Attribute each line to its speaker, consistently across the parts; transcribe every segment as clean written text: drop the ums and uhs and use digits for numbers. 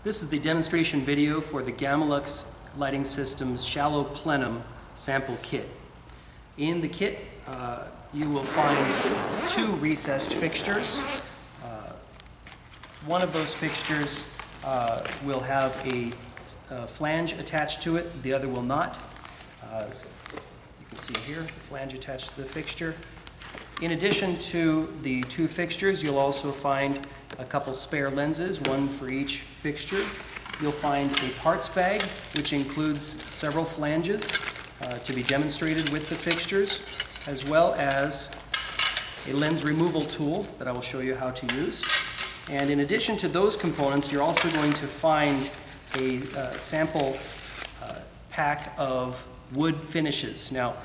Speaker 1: This is the demonstration video for the Gamalux Lighting Systems Shallow Plenum sample kit. In the kit, you will find two recessed fixtures. One of those fixtures will have a flange attached to it, the other will not. So you can see here, the flange attached to the fixture. In addition to the two fixtures, you'll also find a couple spare lenses, one for each fixture. You'll find a parts bag, which includes several flanges to be demonstrated with the fixtures, as well as a lens removal tool that I will show you how to use. And in addition to those components, you're also going to find a sample pack of wood finishes. Now,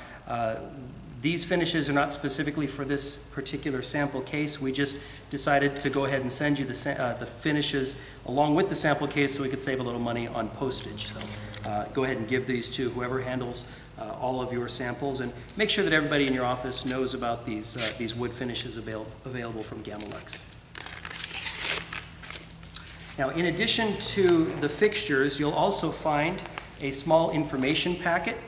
Speaker 1: these finishes are not specifically for this particular sample case. We just decided to go ahead and send you the finishes along with the sample case so we could save a little money on postage. So go ahead and give these to whoever handles all of your samples, and make sure that everybody in your office knows about these wood finishes available from Gamalux. Now, in addition to the fixtures, you'll also find a small information packet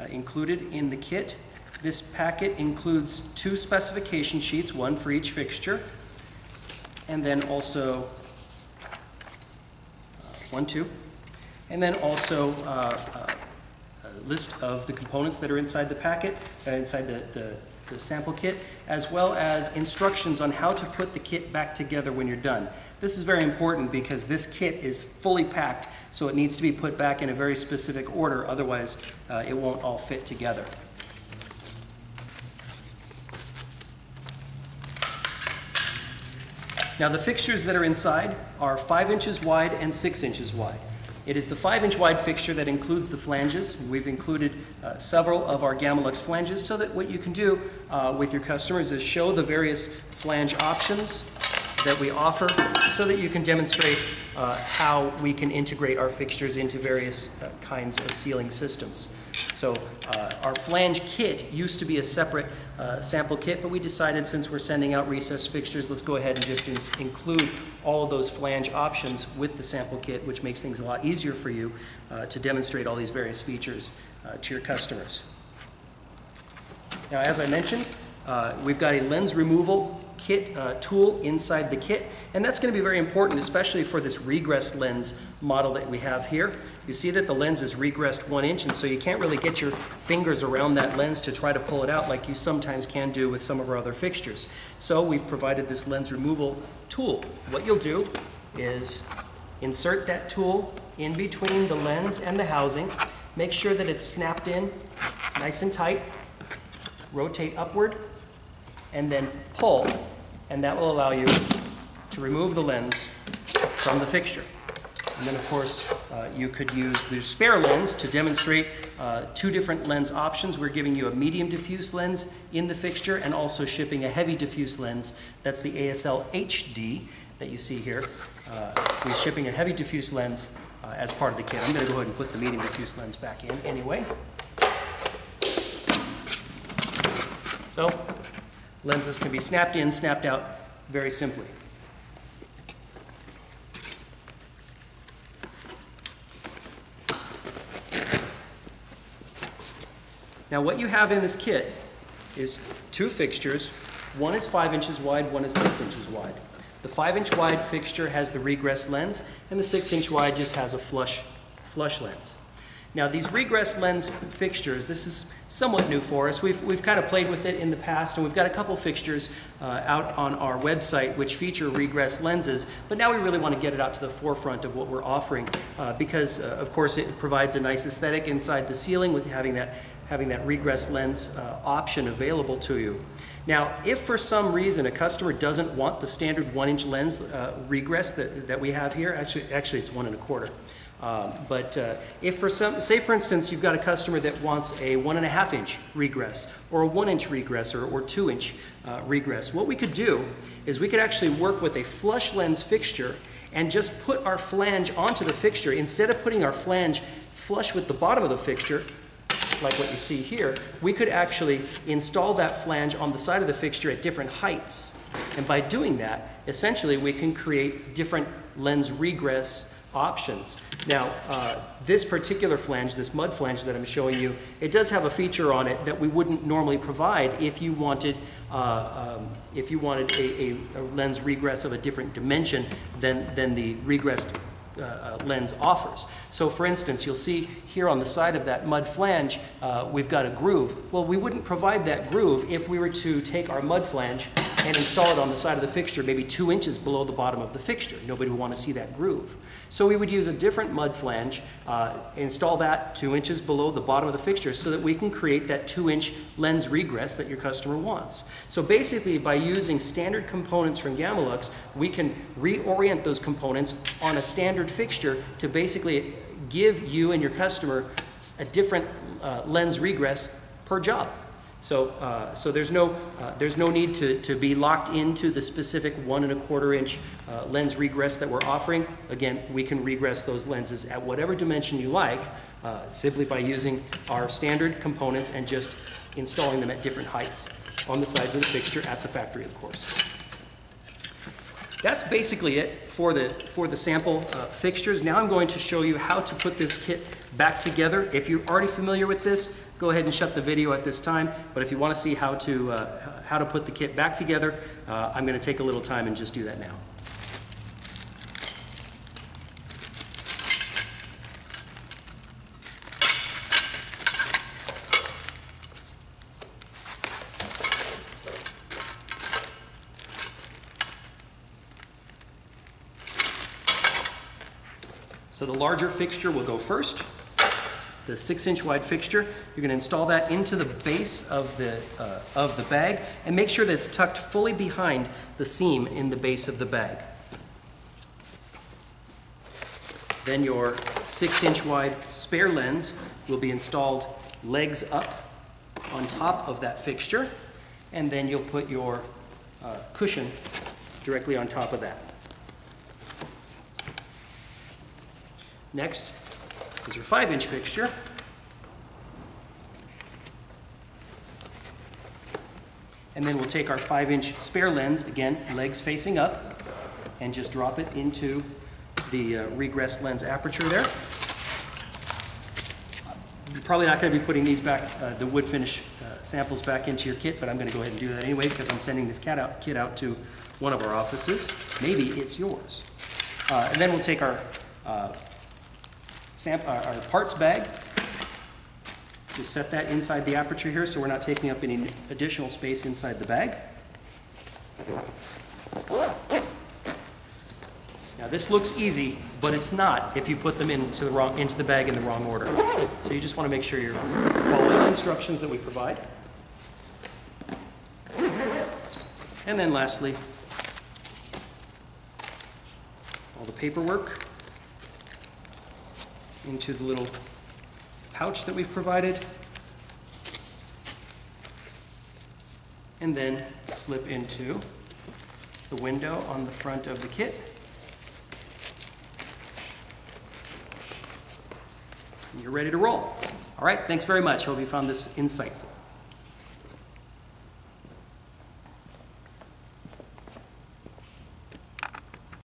Speaker 1: included in the kit. This packet includes two specification sheets, one for each fixture, and then also and then also a list of the components that are inside the packet, inside the sample kit, as well as instructions on how to put the kit back together when you're done. This is very important because this kit is fully packed, so it needs to be put back in a very specific order, otherwise it won't all fit together. Now, the fixtures that are inside are 5 inches wide and 6 inches wide. It is the 5-inch wide fixture that includes the flanges. We've included several of our Gamalux flanges so that what you can do with your customers is show the various flange options that we offer so that you can demonstrate how we can integrate our fixtures into various kinds of sealing systems. So our flange kit used to be a separate sample kit, but we decided since we're sending out recessed fixtures, let's go ahead and just include all of those flange options with the sample kit, which makes things a lot easier for you to demonstrate all these various features to your customers. Now, as I mentioned, we've got a lens removal kit tool inside the kit, and that's going to be very important, especially for this regressed lens model that we have here. You see that the lens is regressed 1 inch, and so you can't really get your fingers around that lens to try to pull it out like you sometimes can do with some of our other fixtures. So we've provided this lens removal tool. What you'll do is insert that tool in between the lens and the housing, make sure that it's snapped in nice and tight, rotate upward, and then pull, and that will allow you to remove the lens from the fixture. And then, of course, you could use the spare lens to demonstrate two different lens options. We're giving you a medium diffuse lens in the fixture and also shipping a heavy diffuse lens. That's the ASL HD that you see here. We're shipping a heavy diffuse lens as part of the kit. I'm going to go ahead and put the medium diffuse lens back in anyway. So, lenses can be snapped in, snapped out very simply. Now, what you have in this kit is two fixtures. One is 5 inches wide, one is 6 inches wide. The 5-inch wide fixture has the regress lens, and the 6-inch wide just has a flush lens. Now, these regress lens fixtures, this is somewhat new for us. We've kind of played with it in the past, and we've got a couple fixtures out on our website which feature regress lenses, but now we really want to get it out to the forefront of what we're offering because, of course, it provides a nice aesthetic inside the ceiling with having that regress lens option available to you. Now, if for some reason a customer doesn't want the standard 1-inch lens regress that we have here, actually it's 1 1/4. But if say for instance you've got a customer that wants a 1.5-inch regress or a 1-inch regress or 2-inch regress, what we could do is we could actually work with a flush lens fixture and just put our flange onto the fixture. Instead of putting our flange flush with the bottom of the fixture, like what you see here, we could actually install that flange on the side of the fixture at different heights. And by doing that, essentially we can create different lens regress options. Now, this particular flange, this mud flange that I'm showing you, it does have a feature on it that we wouldn't normally provide if you wanted a lens regress of a different dimension than the regressed lens offers. So for instance, you'll see here on the side of that mud flange, we've got a groove. Well, we wouldn't provide that groove if we were to take our mud flange and install it on the side of the fixture, maybe 2 inches below the bottom of the fixture. Nobody would want to see that groove. So we would use a different mud flange, install that 2 inches below the bottom of the fixture so that we can create that 2-inch lens regress that your customer wants. So basically, by using standard components from Gamalux, we can reorient those components on a standard fixture to basically give you and your customer a different lens regress per job. So there's no need to be locked into the specific 1 1/4 inch lens regress that we're offering. Again, we can regress those lenses at whatever dimension you like, simply by using our standard components and just installing them at different heights on the sides of the fixture at the factory, of course. That's basically it for the sample fixtures. Now I'm going to show you how to put this kit back together. If you're already familiar with this, go ahead and shut the video at this time. But if you want to see how to put the kit back together, I'm going to take a little time and just do that now. So the larger fixture will go first. The 6-inch wide fixture, you're going to install that into the base of the bag and make sure that it's tucked fully behind the seam in the base of the bag. Then your 6-inch wide spare lens will be installed legs up on top of that fixture, and then you'll put your cushion directly on top of that. Next is your 5-inch fixture. And then we'll take our 5-inch spare lens, again, legs facing up, and just drop it into the regressed lens aperture there. You're probably not going to be putting these back, the wood finish samples back into your kit, but I'm going to go ahead and do that anyway because I'm sending this kit out to one of our offices. Maybe it's yours. And then we'll take our parts bag, just set that inside the aperture here so we're not taking up any additional space inside the bag. Now this looks easy, but it's not if you put them into the bag in the wrong order. So you just want to make sure you're following the instructions that we provide. And then lastly, all the paperwork into the little pouch that we've provided, and then slip into the window on the front of the kit. And you're ready to roll. All right, thanks very much. Hope you found this insightful.